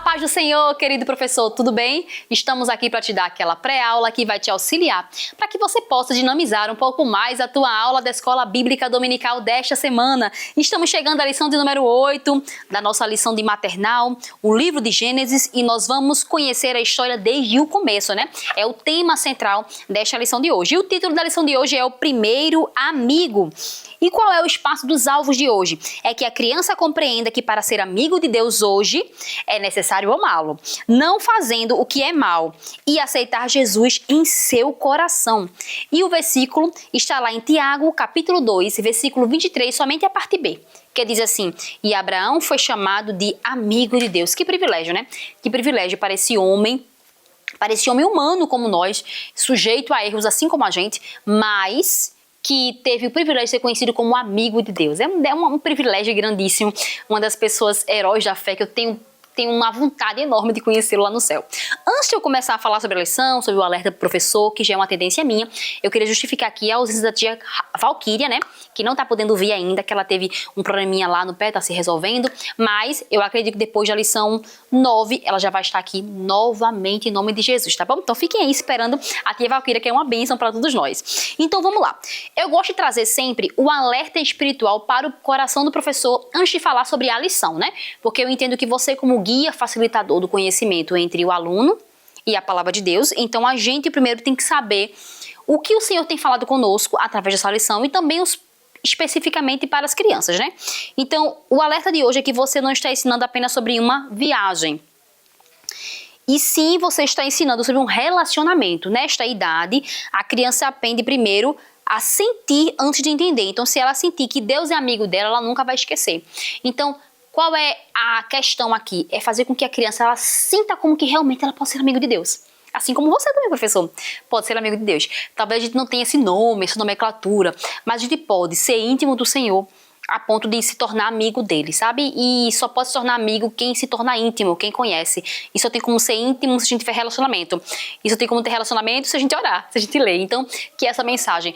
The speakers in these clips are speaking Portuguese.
paz do Senhor, querido professor, tudo bem? Estamos aqui para te dar aquela pré-aula que vai te auxiliar para que você possa dinamizar um pouco mais a tua aula da Escola Bíblica Dominical desta semana. Estamos chegando à lição de número 8 da nossa lição de maternal, o livro de Gênesis, e nós vamos conhecer a história desde o começo, né? É o tema central desta lição de hoje. E o título da lição de hoje é O Primeiro Amigo. E qual é o espaço dos alvos de hoje? É que a criança compreenda que para ser amigo de Deus hoje é necessário amá-lo, não fazendo o que é mal, e aceitar Jesus em seu coração. E o versículo está lá em Tiago, capítulo 2, versículo 23, somente a parte B, que diz assim: e Abraão foi chamado de amigo de Deus. Que privilégio, né? Que privilégio para esse homem humano como nós, sujeito a erros assim como a gente, mas que teve o privilégio de ser conhecido como amigo de Deus. É um privilégio grandíssimo, uma das pessoas heróis da fé que eu tenho uma vontade enorme de conhecê-lo lá no céu. Antes de eu começar a falar sobre a lição, sobre o alerta do professor, que já é uma tendência minha, eu queria justificar aqui a ausência da tia Valquíria, né? Que não tá podendo vir ainda, que ela teve um probleminha lá no pé, tá se resolvendo. Mas eu acredito que depois da lição 9, ela já vai estar aqui novamente em nome de Jesus, tá bom? Então fiquem aí esperando a tia Valquíria, que é uma bênção para todos nós. Então vamos lá. Eu gosto de trazer sempre o alerta espiritual para o coração do professor antes de falar sobre a lição, né? Porque eu entendo que você, como guia facilitador do conhecimento entre o aluno e a palavra de Deus, então a gente primeiro tem que saber o que o Senhor tem falado conosco através dessa lição e também especificamente para as crianças, né? Então, o alerta de hoje é que você não está ensinando apenas sobre uma viagem, e sim você está ensinando sobre um relacionamento. Nesta idade, a criança aprende primeiro a sentir antes de entender. Então, se ela sentir que Deus é amigo dela, ela nunca vai esquecer. Então, qual é a questão aqui? É fazer com que a criança ela sinta como que realmente ela pode ser amigo de Deus. Assim como você também, professor, pode ser amigo de Deus. Talvez a gente não tenha esse nome, essa nomenclatura, mas a gente pode ser íntimo do Senhor a ponto de se tornar amigo dele, sabe? E só pode se tornar amigo quem se torna íntimo, quem conhece. E só tem como ser íntimo se a gente tiver relacionamento. E só tem como ter relacionamento se a gente orar, se a gente ler. Então, que essa mensagem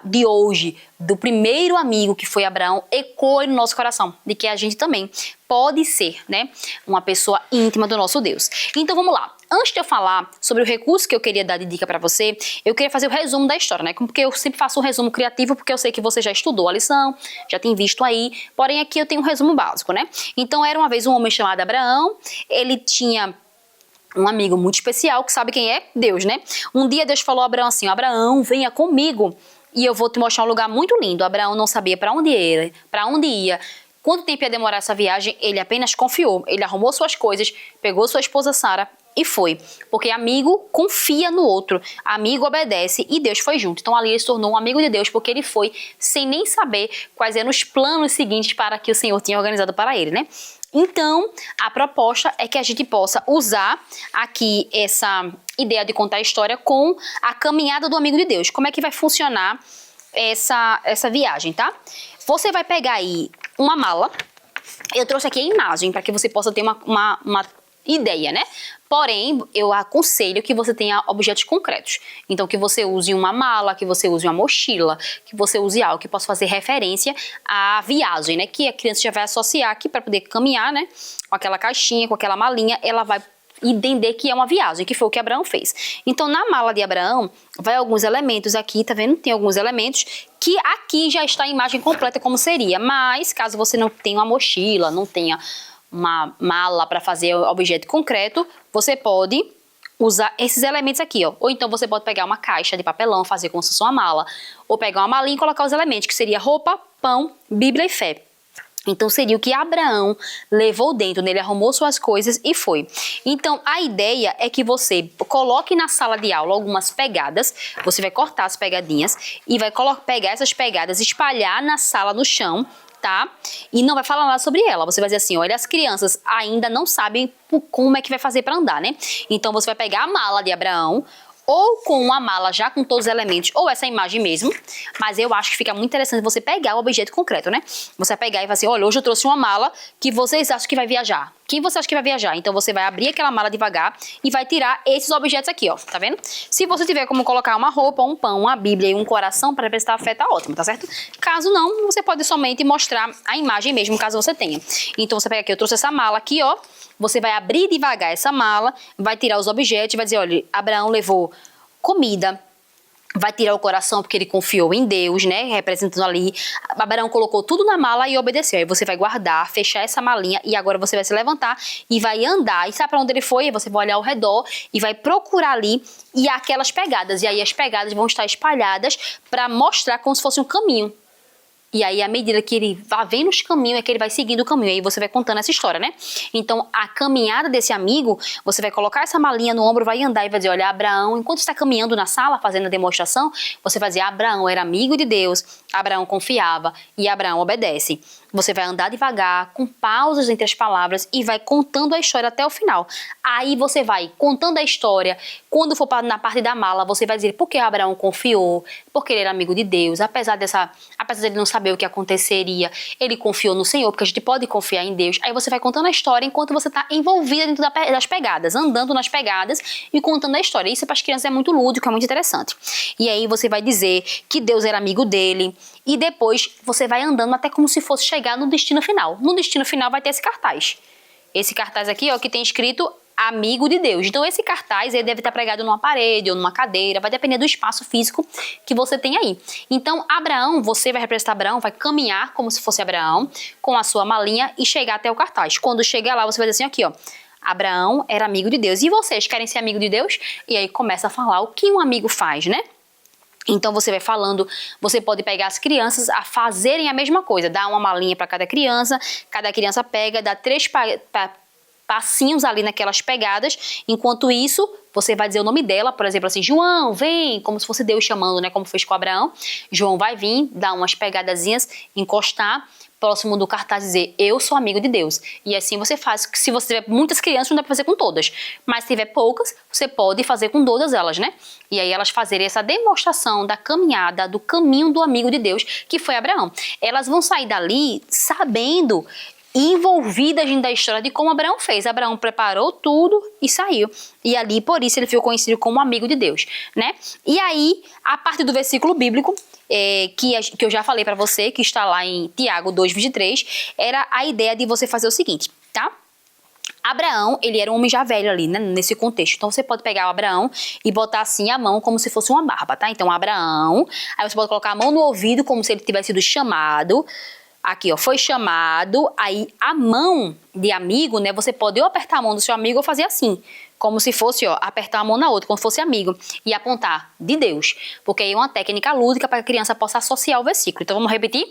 de hoje, do primeiro amigo que foi Abraão, ecoe no nosso coração, de que a gente também pode ser, né, uma pessoa íntima do nosso Deus. Então vamos lá. Antes de eu falar sobre o recurso que eu queria dar de dica para você, eu queria fazer o resumo da história, né? Porque eu sempre faço um resumo criativo, porque eu sei que você já estudou a lição, já tem visto aí, porém aqui eu tenho um resumo básico, né? Então era uma vez um homem chamado Abraão, ele tinha um amigo muito especial, que sabe quem é? Deus, né? Um dia Deus falou a Abraão assim: Abraão, venha comigo e eu vou te mostrar um lugar muito lindo. Abraão não sabia para onde ia, quanto tempo ia demorar essa viagem, ele apenas confiou. Ele arrumou suas coisas, pegou sua esposa Sara e foi. Porque amigo confia no outro, amigo obedece, e Deus foi junto. Então ali ele se tornou um amigo de Deus, porque ele foi sem nem saber quais eram os planos seguintes para que o Senhor tinha organizado para ele, né? Então, a proposta é que a gente possa usar aqui essa ideia de contar a história com a caminhada do amigo de Deus. Como é que vai funcionar essa viagem, tá? Você vai pegar aí uma mala. Eu trouxe aqui a imagem para que você possa ter uma ideia, né? Porém, eu aconselho que você tenha objetos concretos. Então, que você use uma mala, que você use uma mochila, que você use algo que possa fazer referência à viagem, né? Que a criança já vai associar aqui para poder caminhar, né? Com aquela caixinha, com aquela malinha, ela vai entender que é uma viagem, que foi o que Abraão fez. Então, na mala de Abraão, vai alguns elementos aqui, tá vendo? Tem alguns elementos que aqui já está a imagem completa como seria. Mas, caso você não tenha uma mochila, não tenha uma mala para fazer objeto concreto, você pode usar esses elementos aqui, ó. Ou então você pode pegar uma caixa de papelão, fazer como se fosse uma mala. Ou pegar uma malinha e colocar os elementos, que seria roupa, pão, Bíblia e fé. Então seria o que Abraão levou dentro, né? Ele arrumou suas coisas e foi. Então a ideia é que você coloque na sala de aula algumas pegadas, você vai cortar as pegadinhas e vai pegar essas pegadas, espalhar na sala, no chão, tá? E não vai falar nada sobre ela. Você vai dizer assim: olha, as crianças ainda não sabem como é que vai fazer para andar, né? Então você vai pegar a mala de Abraão, ou com uma mala já com todos os elementos, ou essa imagem mesmo, mas eu acho que fica muito interessante você pegar o objeto concreto, né? Você vai pegar e vai assim: olha, hoje eu trouxe uma mala que vocês acham que vai viajar. Quem você acha que vai viajar? Então você vai abrir aquela mala devagar e vai tirar esses objetos aqui, ó, tá vendo? Se você tiver como colocar uma roupa, um pão, uma Bíblia e um coração para prestar fé, tá ótimo, tá certo? Caso não, você pode somente mostrar a imagem mesmo, caso você tenha. Então você pega aqui, eu trouxe essa mala aqui, ó, você vai abrir devagar essa mala, vai tirar os objetos e vai dizer, olha, Abraão levou comida, vai tirar o coração porque ele confiou em Deus, né? Representando ali. Abraão colocou tudo na mala e obedeceu. Aí você vai guardar, fechar essa malinha e agora você vai se levantar e vai andar. E sabe para onde ele foi? Aí você vai olhar ao redor e vai procurar ali e aquelas pegadas. E aí as pegadas vão estar espalhadas para mostrar como se fosse um caminho. E aí, à medida que ele vai vendo os caminhos, é que ele vai seguindo o caminho. Aí você vai contando essa história, né? Então, a caminhada desse amigo, você vai colocar essa malinha no ombro, vai andar e vai dizer, olha, Abraão, enquanto está caminhando na sala, fazendo a demonstração, você vai dizer, Abraão era amigo de Deus, Abraão confiava e Abraão obedece. Você vai andar devagar, com pausas entre as palavras e vai contando a história até o final. Aí você vai contando a história. Quando for na parte da mala, você vai dizer por que Abraão confiou, porque ele era amigo de Deus. Apesar de ele não saber o que aconteceria, ele confiou no Senhor, porque a gente pode confiar em Deus. Aí você vai contando a história enquanto você está envolvida dentro das pegadas, andando nas pegadas e contando a história. Isso para as crianças é muito lúdico, é muito interessante. E aí você vai dizer que Deus era amigo dele. E depois você vai andando até como se fosse chegar no destino final. No destino final vai ter esse cartaz. Esse cartaz aqui, ó, que tem escrito amigo de Deus. Então esse cartaz ele deve estar pregado numa parede ou numa cadeira, vai depender do espaço físico que você tem aí. Então Abraão, você vai representar Abraão, vai caminhar como se fosse Abraão, com a sua malinha e chegar até o cartaz. Quando chegar lá, você vai dizer assim, aqui, ó, Abraão era amigo de Deus. E vocês querem ser amigo de Deus? E aí começa a falar o que um amigo faz, né? Então você vai falando, você pode pegar as crianças a fazerem a mesma coisa, dá uma malinha para cada criança pega, dá 3 passinhos ali naquelas pegadas, enquanto isso você vai dizer o nome dela, por exemplo assim, João, vem, como se fosse Deus chamando, né, como fez com Abraão. João vai vir, dar umas pegadazinhas, encostar, próximo do cartaz dizer, eu sou amigo de Deus. E assim você faz, se você tiver muitas crianças, não dá para fazer com todas. Mas se tiver poucas, você pode fazer com todas elas, né? E aí elas fazerem essa demonstração da caminhada, do caminho do amigo de Deus, que foi Abraão. Elas vão sair dali sabendo, envolvidas da história de como Abraão fez. Abraão preparou tudo e saiu. E ali, por isso, ele ficou conhecido como amigo de Deus, né? E aí, a parte do versículo bíblico, que eu já falei para você, que está lá em Tiago 2:23, era a ideia de você fazer o seguinte, tá? Abraão, ele era um homem já velho ali, né, nesse contexto. Então, você pode pegar o Abraão e botar assim a mão como se fosse uma barba, tá? Então, Abraão, aí você pode colocar a mão no ouvido como se ele tivesse sido chamado. Aqui, ó, foi chamado, aí a mão de amigo, né, você pode ou apertar a mão do seu amigo ou fazer assim, como se fosse, ó, apertar a mão na outra, como se fosse amigo, e apontar de Deus, porque aí é uma técnica lúdica para que a criança possa associar o versículo. Então, vamos repetir?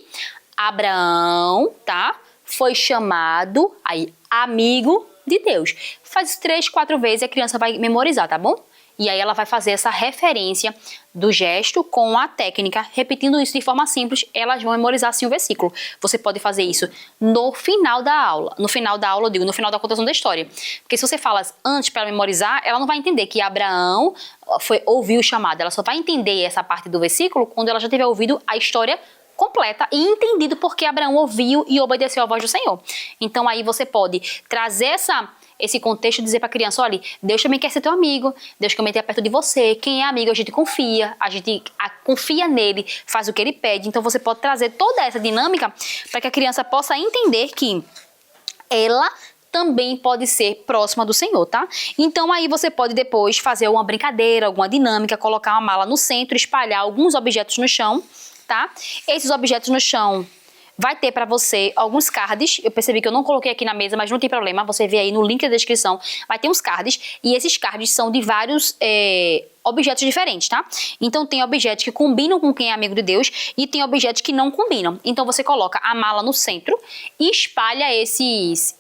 Abraão, tá, foi chamado, aí, amigo de Deus. Faz 3, 4 vezes e a criança vai memorizar, tá bom? E aí ela vai fazer essa referência do gesto com a técnica, repetindo isso de forma simples, elas vão memorizar assim o versículo. Você pode fazer isso no final da aula. No final da aula, eu digo, no final da contação da história. Porque se você fala antes para memorizar, ela não vai entender que Abraão ouviu o chamado. Ela só vai entender essa parte do versículo quando ela já tiver ouvido a história completa e entendido porque Abraão ouviu e obedeceu à voz do Senhor. Então aí você pode trazer esse contexto, dizer para a criança, olha, Deus também quer ser teu amigo, Deus também está perto de você, quem é amigo a gente confia confia nele, faz o que ele pede. Então você pode trazer toda essa dinâmica para que a criança possa entender que ela também pode ser próxima do Senhor, tá? Então aí você pode depois fazer uma brincadeira, alguma dinâmica, colocar uma mala no centro, espalhar alguns objetos no chão, tá? Esses objetos no chão vai ter para você alguns cards. Eu percebi que eu não coloquei aqui na mesa, mas não tem problema. Você vê aí no link da descrição, vai ter uns cards. E esses cards são de vários objetos diferentes, tá? Então tem objetos que combinam com quem é amigo de Deus e tem objetos que não combinam. Então você coloca a mala no centro e espalha-se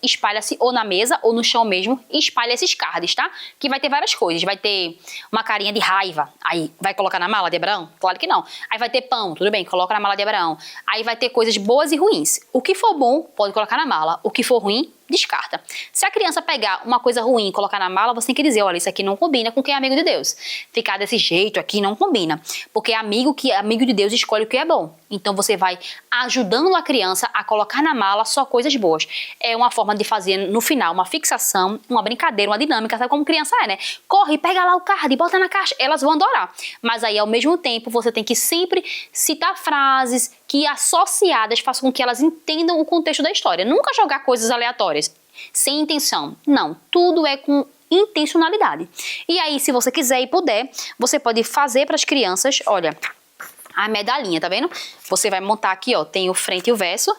ou na mesa ou no chão mesmo, e espalha esses cards, tá? Que vai ter várias coisas. Vai ter uma carinha de raiva, aí vai colocar na mala de Abraão? Claro que não. Aí vai ter pão, tudo bem, coloca na mala de Abraão. Aí vai ter coisas boas e ruins. O que for bom, pode colocar na mala. O que for ruim, descarta. Se a criança pegar uma coisa ruim e colocar na mala, você tem que dizer, olha, isso aqui não combina com quem é amigo de Deus. Ficar desse jeito aqui não combina. Porque amigo de Deus escolhe o que é bom. Então você vai ajudando a criança a colocar na mala só coisas boas. É uma forma de fazer no final uma fixação, uma brincadeira, uma dinâmica, sabe como criança é, né? Corre, pega lá o card, bota na caixa, elas vão adorar. Mas aí ao mesmo tempo você tem que sempre citar frases que associadas façam com que elas entendam o contexto da história. Nunca jogar coisas aleatórias. sem intenção. Não, tudo é com intencionalidade. E aí, se você quiser e puder, você pode fazer para as crianças, olha, a medalhinha, tá vendo? Você vai montar aqui, ó, tem o frente e o verso.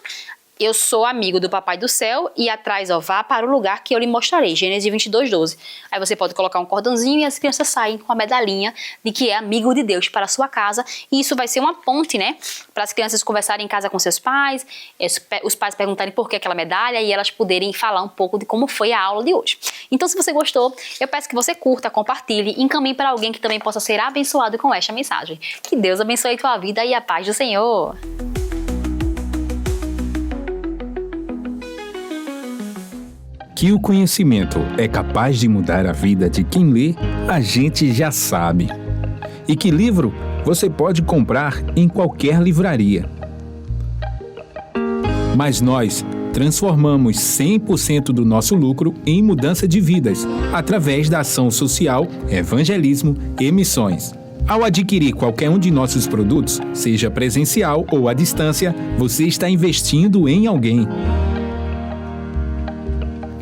Eu sou amigo do Papai do Céu e atrás, ó, vá para o lugar que eu lhe mostrarei. Gênesis 22:12. Aí você pode colocar um cordãozinho e as crianças saem com a medalhinha de que é amigo de Deus para a sua casa. E isso vai ser uma ponte, né? Para as crianças conversarem em casa com seus pais, os pais perguntarem por que aquela medalha e elas poderem falar um pouco de como foi a aula de hoje. Então, se você gostou, eu peço que você curta, compartilhe e encaminhe para alguém que também possa ser abençoado com esta mensagem. Que Deus abençoe a tua vida e a paz do Senhor. Que o conhecimento é capaz de mudar a vida de quem lê, a gente já sabe. E que livro você pode comprar em qualquer livraria. Mas nós transformamos 100% do nosso lucro em mudança de vidas, através da ação social, evangelismo e missões. Ao adquirir qualquer um de nossos produtos, seja presencial ou à distância, você está investindo em alguém.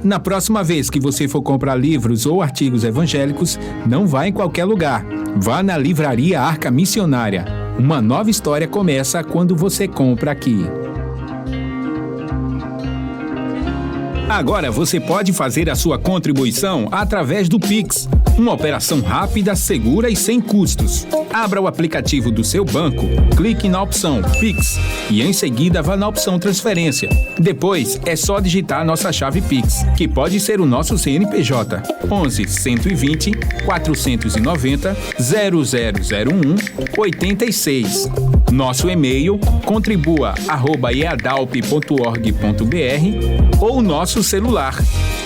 Na próxima vez que você for comprar livros ou artigos evangélicos, não vá em qualquer lugar. Vá na Livraria Arca Missionária. Uma nova história começa quando você compra aqui. Agora você pode fazer a sua contribuição através do Pix. Uma operação rápida, segura e sem custos. Abra o aplicativo do seu banco, clique na opção Pix e em seguida vá na opção Transferência. Depois é só digitar nossa chave Pix, que pode ser o nosso CNPJ 11 120 490 0001 86. Nosso e-mail contribua@eadalp.org.br ou nosso celular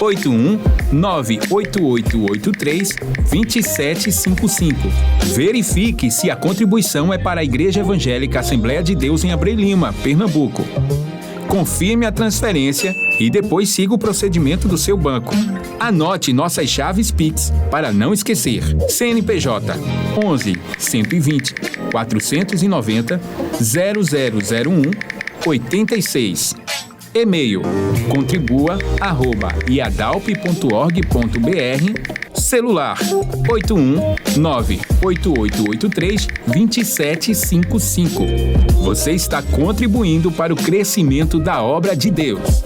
81 98883 2755. Verifique se a contribuição é para a Igreja Evangélica Assembleia de Deus em Abreu Lima, Pernambuco. Confirme a transferência e depois siga o procedimento do seu banco. Anote nossas chaves Pix para não esquecer. CNPJ 11 120 490 0001 86. E-mail contribua@iadalp.org.br. Celular 81 98883 2755. Você está contribuindo para o crescimento da obra de Deus.